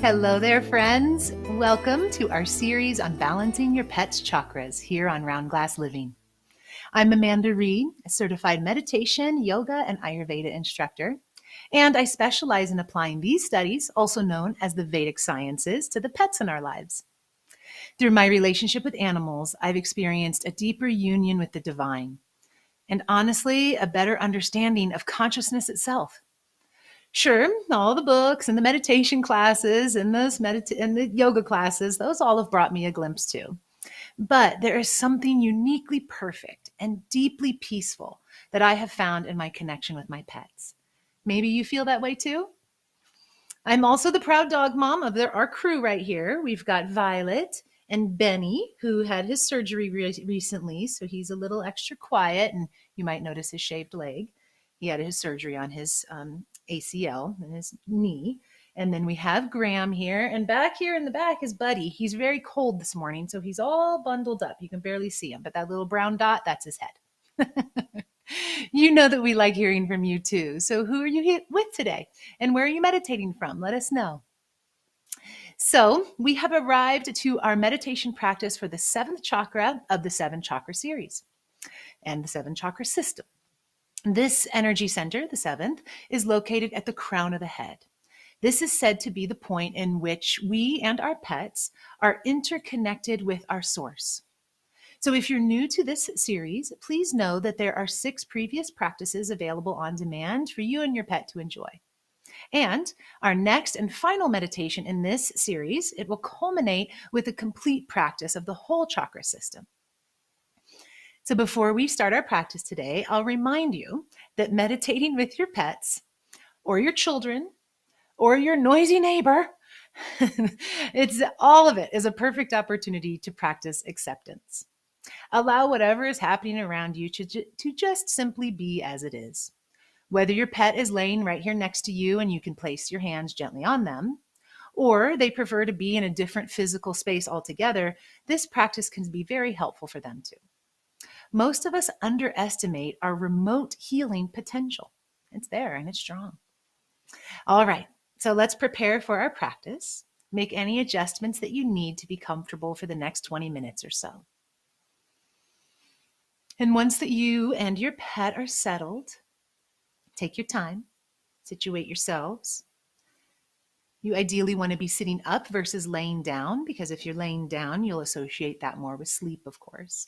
Hello there, friends. Welcome to our series on balancing your pet's chakras here on Round Glass Living. I'm Amanda Ree, a certified meditation, yoga, and Ayurveda instructor, and I specialize in applying these studies, also known as the Vedic sciences, to the pets in our lives. Through my relationship with animals, I've experienced a deeper union with the divine, and honestly, a better understanding of consciousness itself. Sure, all the books and the meditation classes and and the yoga classes, those all have brought me a glimpse too. But there is something uniquely perfect and deeply peaceful that I have found in my connection with my pets. Maybe you feel that way too? I'm also the proud dog mom of our crew right here. We've got Violet and Benny, who had his surgery recently, so he's a little extra quiet, and you might notice his shaved leg. He had his surgery on his ACL and his knee. And then we have Graham here, and back here in the back is Buddy. He's very cold this morning, so he's all bundled up. You can barely see him, but that little brown dot, that's his head. You know that we like hearing from you too. So who are you with today? And where are you meditating from? Let us know. So we have arrived to our meditation practice for the 7th chakra of the 7 chakra series and the 7 chakra system. This energy center, the 7th, is located at the crown of the head. This is said to be the point in which we and our pets are interconnected with our source. So if you're new to this series, please know that there are 6 previous practices available on demand for you and your pet to enjoy. And our next and final meditation in this series, it will culminate with a complete practice of the whole chakra system. So before we start our practice today, I'll remind you that meditating with your pets or your children or your noisy neighbor, all of it is a perfect opportunity to practice acceptance. Allow whatever is happening around you to just simply be as it is. Whether your pet is laying right here next to you and you can place your hands gently on them, or they prefer to be in a different physical space altogether, this practice can be very helpful for them too. Most of us underestimate our remote healing potential. It's there and it's strong. All right, so let's prepare for our practice. Make any adjustments that you need to be comfortable for the next 20 minutes or so. And once that you and your pet are settled, take your time, situate yourselves. You ideally want to be sitting up versus laying down, because if you're laying down, you'll associate that more with sleep, of course.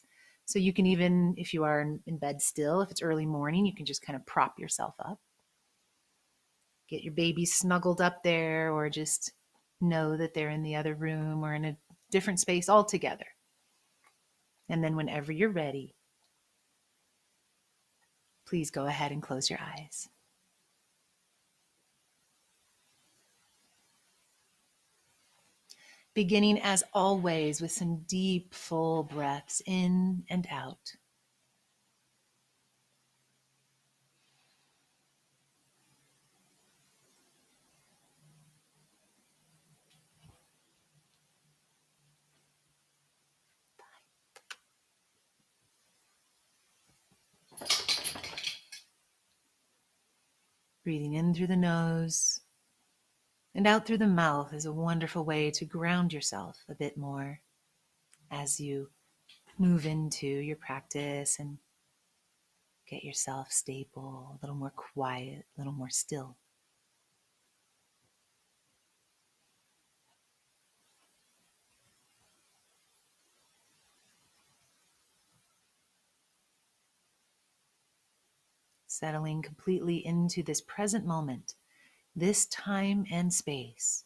So you can even, if you are in bed still, if it's early morning, you can just kind of prop yourself up. Get your baby snuggled up there, or just know that they're in the other room or in a different space altogether. And then whenever you're ready, please go ahead and close your eyes. Beginning as always with some deep, full breaths in and out. Breathing in through the nose and out through the mouth is a wonderful way to ground yourself a bit more as you move into your practice and get yourself stable, a little more quiet, a little more still. Settling completely into this present moment, this time and space.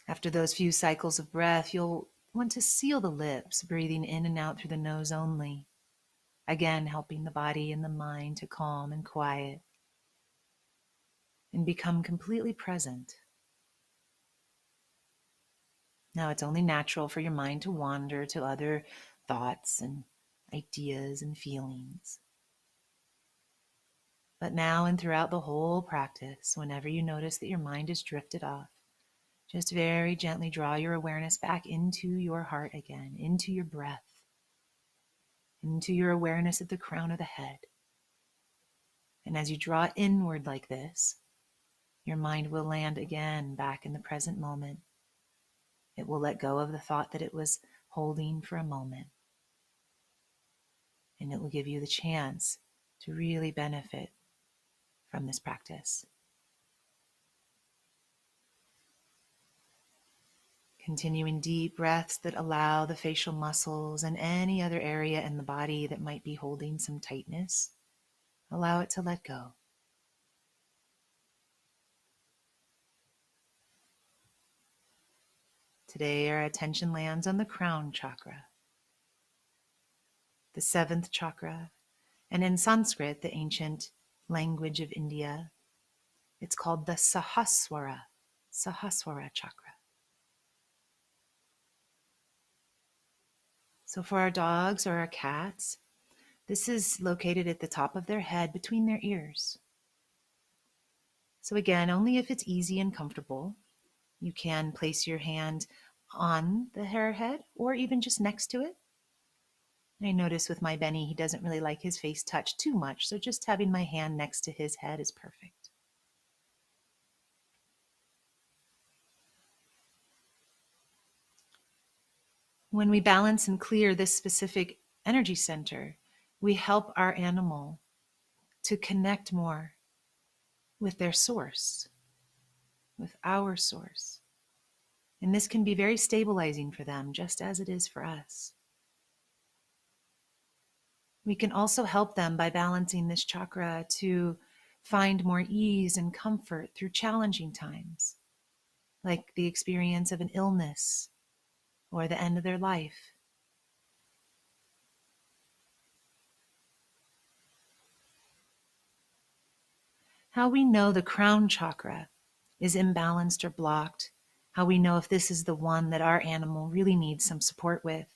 After those few cycles of breath, you'll want to seal the lips, breathing in and out through the nose only. Again, helping the body and the mind to calm and quiet and become completely present. Now, it's only natural for your mind to wander to other thoughts and ideas and feelings. But now and throughout the whole practice, whenever you notice that your mind is drifted off, just very gently draw your awareness back into your heart again, into your breath, into your awareness at the crown of the head. And as you draw inward like this, your mind will land again back in the present moment. It will let go of the thought that it was holding for a moment. And it will give you the chance to really benefit from this practice. Continuing deep breaths that allow the facial muscles and any other area in the body that might be holding some tightness, allow it to let go. Today our attention lands on the Crown Chakra, the seventh chakra, and in Sanskrit, the ancient language of India, it's called the Sahasrara chakra. So for our dogs or our cats, this is located at the top of their head between their ears. So again, only if it's easy and comfortable, you can place your hand on the hair head or even just next to it. I notice with my Benny, he doesn't really like his face touched too much, so just having my hand next to his head is perfect. When we balance and clear this specific energy center, we help our animal to connect more with their source, with our source. And this can be very stabilizing for them, just as it is for us. We can also help them by balancing this chakra to find more ease and comfort through challenging times, like the experience of an illness or the end of their life. How we know the crown chakra is imbalanced or blocked, how we know if this is the one that our animal really needs some support with,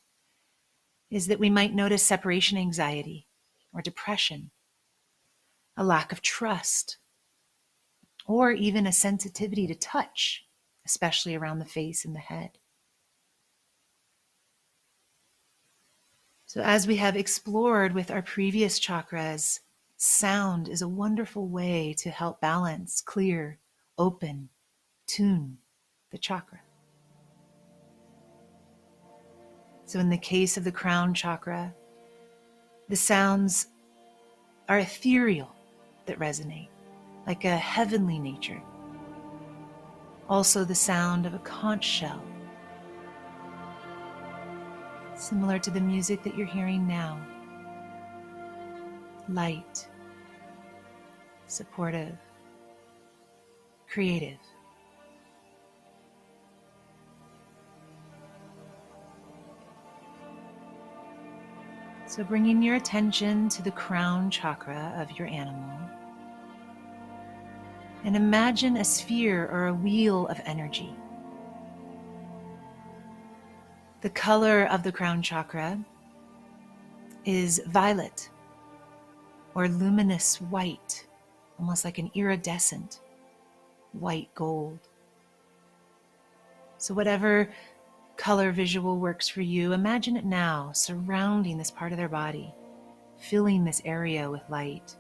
is that we might notice separation anxiety or depression, a lack of trust, or even a sensitivity to touch, especially around the face and the head. So as we have explored with our previous chakras, sound is a wonderful way to help balance, clear, open, tune the chakra. So in the case of the crown chakra, the sounds are ethereal that resonate, like a heavenly nature. Also the sound of a conch shell, similar to the music that you're hearing now. Light, supportive, creative. So bringing your attention to the crown chakra of your animal, and imagine a sphere or a wheel of energy. The color of the crown chakra is violet or luminous white, almost like an iridescent white gold. So whatever color visual works for you, imagine it now surrounding this part of their body, filling this area with light.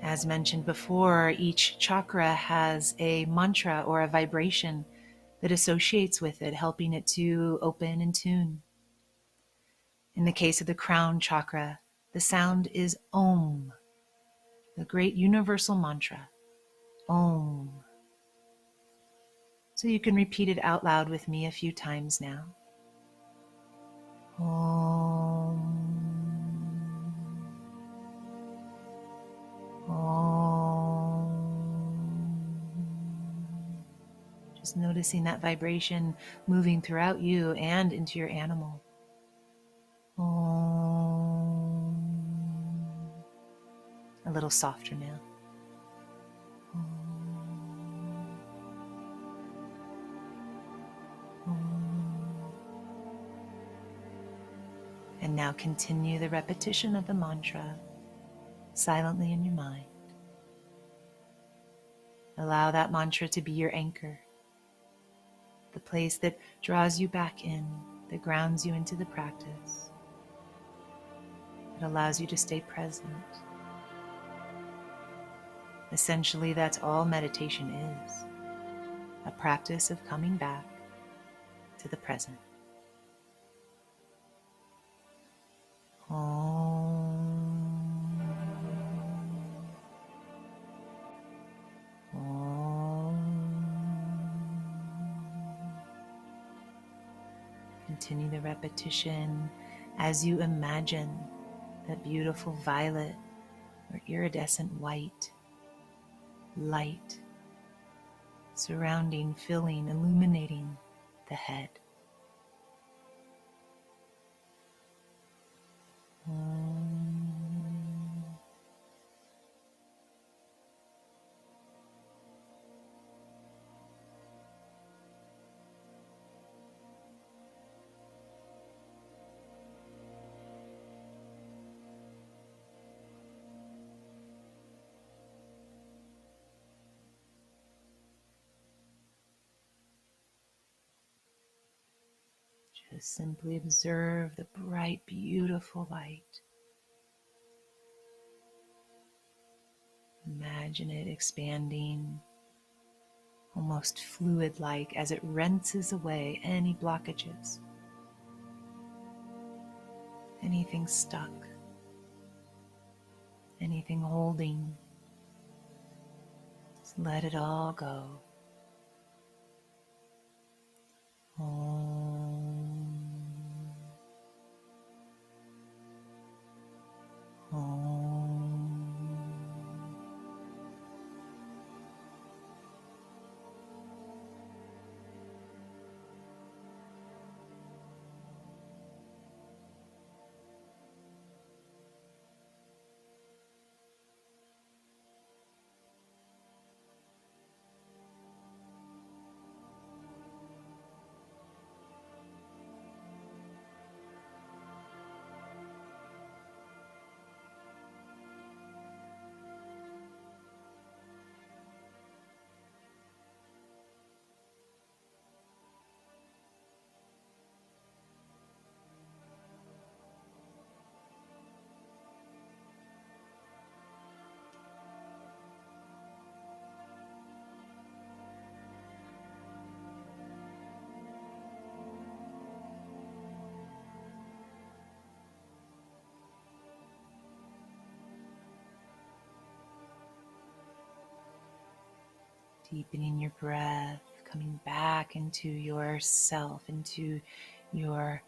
As mentioned before, each chakra has a mantra or a vibration that associates with it, helping it to open and tune. In the case of the crown chakra, the sound is Om, the great universal mantra, Om. So you can repeat it out loud with me a few times now. Om. Just noticing that vibration moving throughout you and into your animal. Om. A little softer now. Om. Om. And now continue the repetition of the mantra silently in your mind. Allow that mantra to be your anchor, the place that draws you back in, that grounds you into the practice. It allows you to stay present. Essentially, that's all meditation is, a practice of coming back to the present. Om. Om. Continue the repetition as you imagine that beautiful violet or iridescent white light surrounding, filling, illuminating the head. Just simply observe the bright, beautiful light. Imagine it expanding, almost fluid-like, as it rinses away any blockages, anything stuck, anything holding. Just let it all go. Om. Om. Deepening your breath, coming back into yourself, into your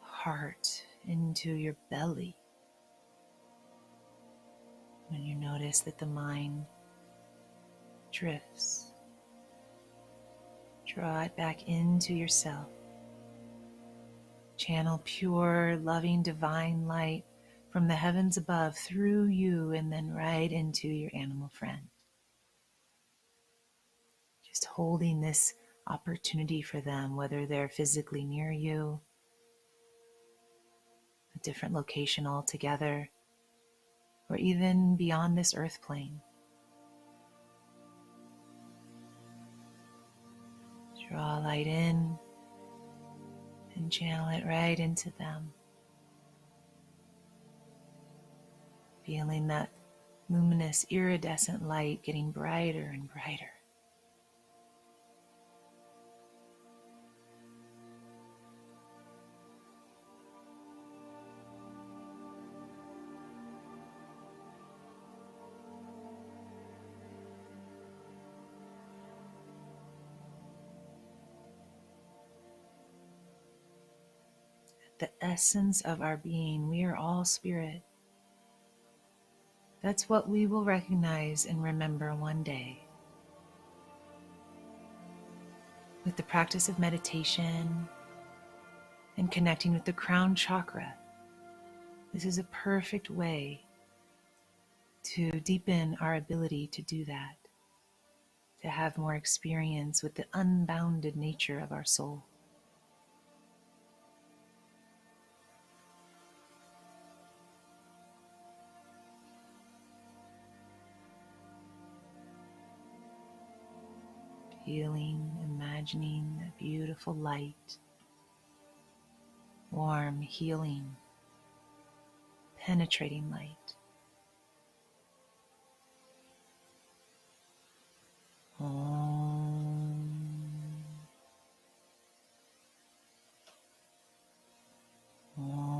heart, into your belly. When you notice that the mind drifts, draw it back into yourself. Channel pure, loving, divine light from the heavens above through you and then right into your animal friend. Just holding this opportunity for them, whether they're physically near you, a different location altogether, or even beyond this earth plane. Draw light in and channel it right into them. Feeling that luminous, iridescent light getting brighter and brighter. The essence of our being, we are all spirit. That's what we will recognize and remember one day. With the practice of meditation and connecting with the Crown Chakra, this is a perfect way to deepen our ability to do that, to have more experience with the unbounded nature of our soul. Feeling, imagining that beautiful light, warm, healing, penetrating light. Om. Om.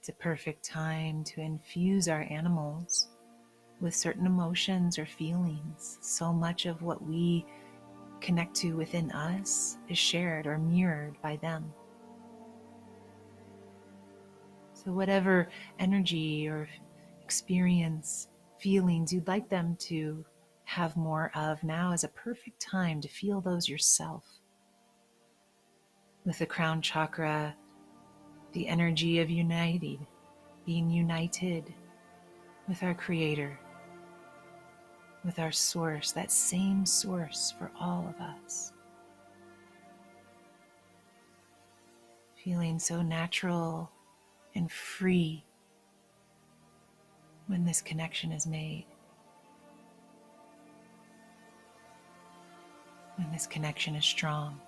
It's a perfect time to infuse our animals with certain emotions or feelings. So much of what we connect to within us is shared or mirrored by them. So whatever energy or experience, feelings you'd like them to have more of, now is a perfect time to feel those yourself. With the Crown Chakra, the energy of being united with our Creator, with our source, that same source for all of us. Feeling so natural and free when this connection is made. When this connection is strong.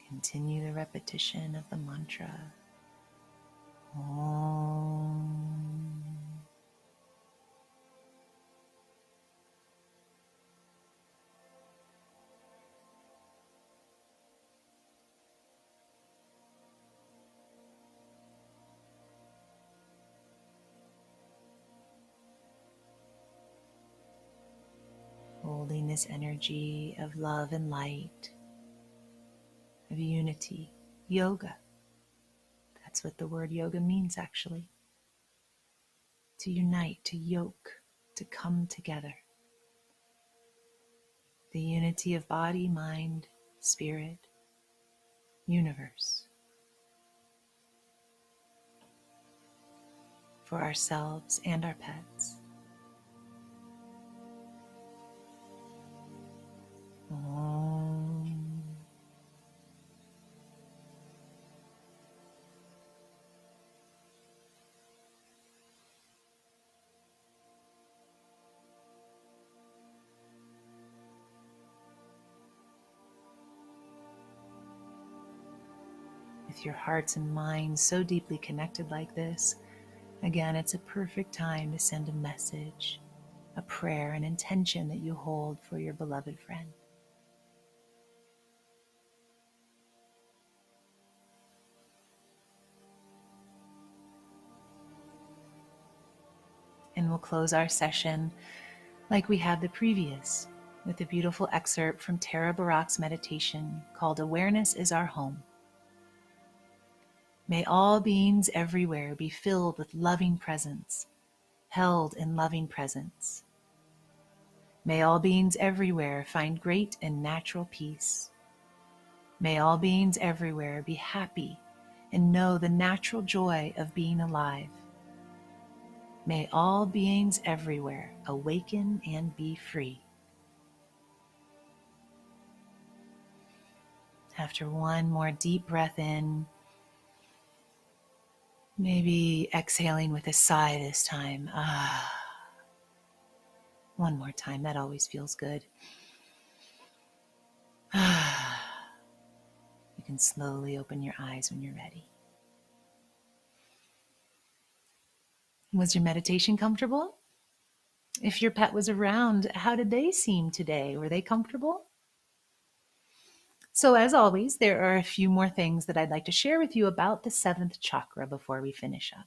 Continue the repetition of the mantra. Om. Holding this energy of love and light, of unity, yoga. That's what the word yoga means, actually. To unite, to yoke, to come together. The unity of body, mind, spirit, universe. For ourselves and our pets. Om. With your hearts and minds so deeply connected like this, again, it's a perfect time to send a message, a prayer, an intention that you hold for your beloved friend. And we'll close our session like we had the previous, with a beautiful excerpt from Tara Brach's meditation called Awareness is Our Home. May all beings everywhere be filled with loving presence, held in loving presence. May all beings everywhere find great and natural peace. May all beings everywhere be happy and know the natural joy of being alive. May all beings everywhere awaken and be free. After one more deep breath in, maybe exhaling with a sigh this time. One more time, that always feels good. You can slowly open your eyes when you're ready. Was your meditation comfortable? If your pet was around, how did they seem today? Were they comfortable? So as always, there are a few more things that I'd like to share with you about the seventh chakra before we finish up.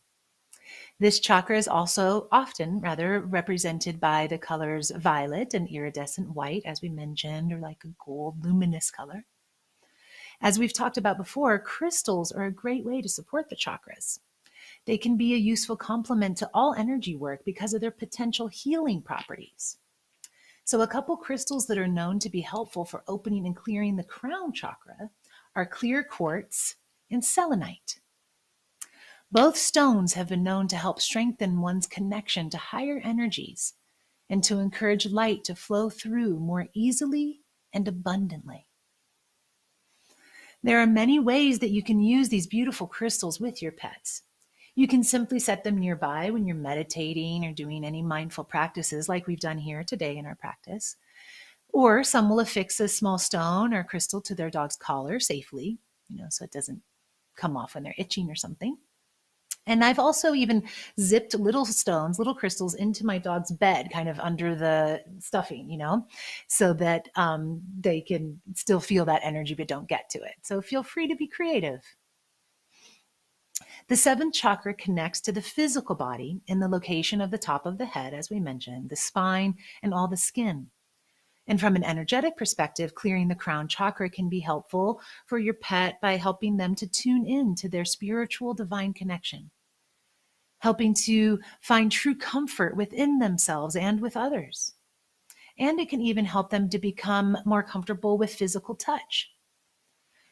This chakra is also often rather represented by the colors violet and iridescent white, as we mentioned, or like a gold luminous color. As we've talked about before, crystals are a great way to support the chakras. They can be a useful complement to all energy work because of their potential healing properties. So a couple crystals that are known to be helpful for opening and clearing the crown chakra are clear quartz and selenite. Both stones have been known to help strengthen one's connection to higher energies and to encourage light to flow through more easily and abundantly. There are many ways that you can use these beautiful crystals with your pets. You can simply set them nearby when you're meditating or doing any mindful practices like we've done here today in our practice. Or some will affix a small stone or crystal to their dog's collar safely, so it doesn't come off when they're itching or something. And I've also even zipped little stones, little crystals into my dog's bed, kind of under the stuffing, so that they can still feel that energy but don't get to it. So feel free to be creative. The seventh chakra connects to the physical body in the location of the top of the head, as we mentioned, the spine, and all the skin. And from an energetic perspective, clearing the crown chakra can be helpful for your pet by helping them to tune in to their spiritual divine connection, helping to find true comfort within themselves and with others. And it can even help them to become more comfortable with physical touch.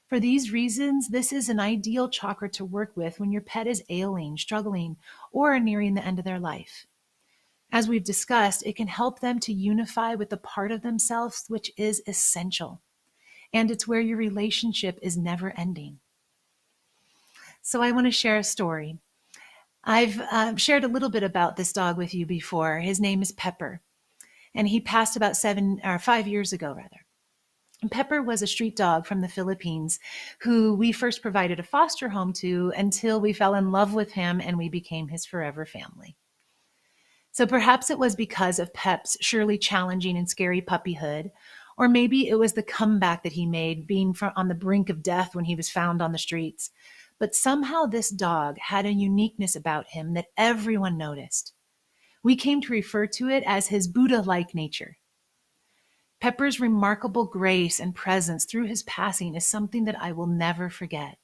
For these reasons, this is an ideal chakra to work with when your pet is ailing, struggling, or nearing the end of their life. As we've discussed, it can help them to unify with the part of themselves which is essential. And it's where your relationship is never ending. So I want to share a story. I've shared a little bit about this dog with you before. His name is Pepper, and he passed about 5 years ago, rather. And Pepper was a street dog from the Philippines who we first provided a foster home to until we fell in love with him and we became his forever family. So perhaps it was because of Pep's surely challenging and scary puppyhood, or maybe it was the comeback that he made being on the brink of death when he was found on the streets. But somehow this dog had a uniqueness about him that everyone noticed. We came to refer to it as his Buddha-like nature. Pepper's remarkable grace and presence through his passing is something that I will never forget.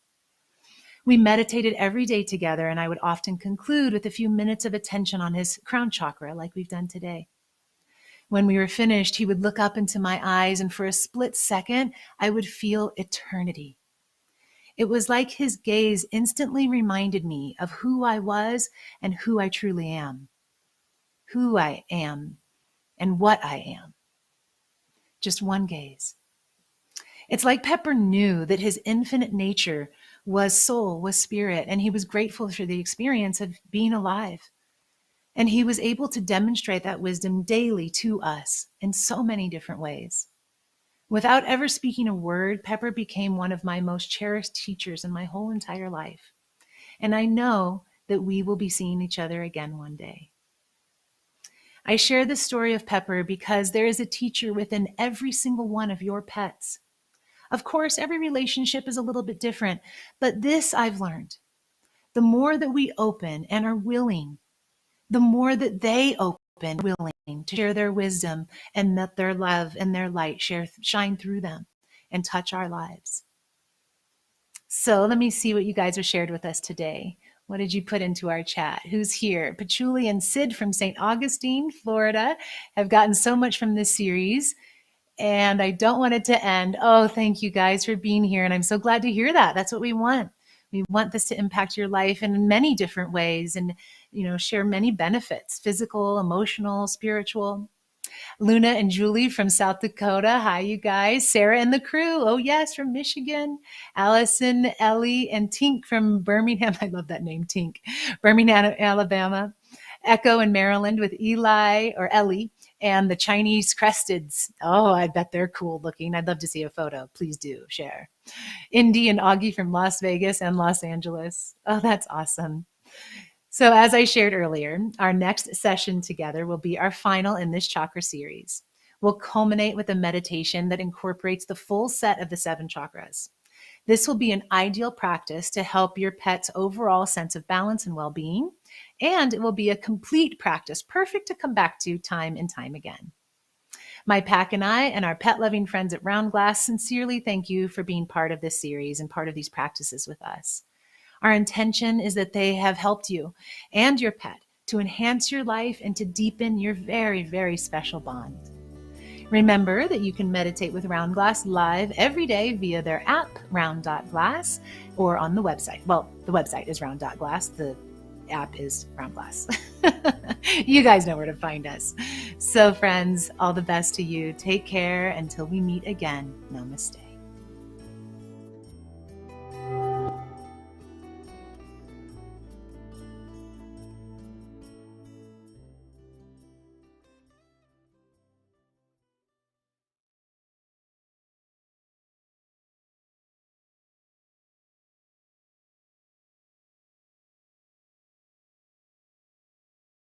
We meditated every day together, and I would often conclude with a few minutes of attention on his crown chakra, like we've done today. When we were finished, he would look up into my eyes, and for a split second, I would feel eternity. It was like his gaze instantly reminded me of who I was and who I truly am. Who I am and what I am. Just one gaze. It's like Pepper knew that his infinite nature was soul, was spirit, and he was grateful for the experience of being alive. And he was able to demonstrate that wisdom daily to us in so many different ways. Without ever speaking a word, Pepper became one of my most cherished teachers in my whole entire life. And I know that we will be seeing each other again one day. I share the story of Pepper because there is a teacher within every single one of your pets. Of course, every relationship is a little bit different, but this I've learned. The more that we open and are willing, the more that they open and willing to share their wisdom and let their love and their light shine through them and touch our lives. So let me see what you guys have shared with us today. What did you put into our chat? Who's here? Patchouli and Sid from St. Augustine, Florida, have gotten so much from this series. And I don't want it to end. Oh, thank you guys for being here. And I'm so glad to hear that. That's what we want. We want this to impact your life in many different ways and, share many benefits, physical, emotional, spiritual. Luna and Julie from South Dakota. Hi, you guys. Sarah and the crew. Oh, yes, from Michigan. Allison, Ellie, and Tink from Birmingham. I love that name, Tink. Birmingham, Alabama. Echo in Maryland with Eli or Ellie and the Chinese cresteds. Oh, I bet they're cool looking. I'd love to see a photo. Please do share. Indy and Augie from Las Vegas and Los Angeles. Oh, that's awesome. So as I shared earlier, our next session together will be our final in this chakra series. We'll culminate with a meditation that incorporates the full set of the 7 chakras. This will be an ideal practice to help your pet's overall sense of balance and well-being and it will be a complete practice, perfect to come back to time and time again. My pack and I and our pet-loving friends at Round Glass sincerely thank you for being part of this series and part of these practices with us. Our intention is that they have helped you and your pet to enhance your life and to deepen your very, very special bond. Remember that you can meditate with Round Glass live every day via their app, round.glass, or on the website. Well, the website is round.glass. The app is Round Glass. You guys know where to find us. So friends, all the best to you. Take care until we meet again. Namaste.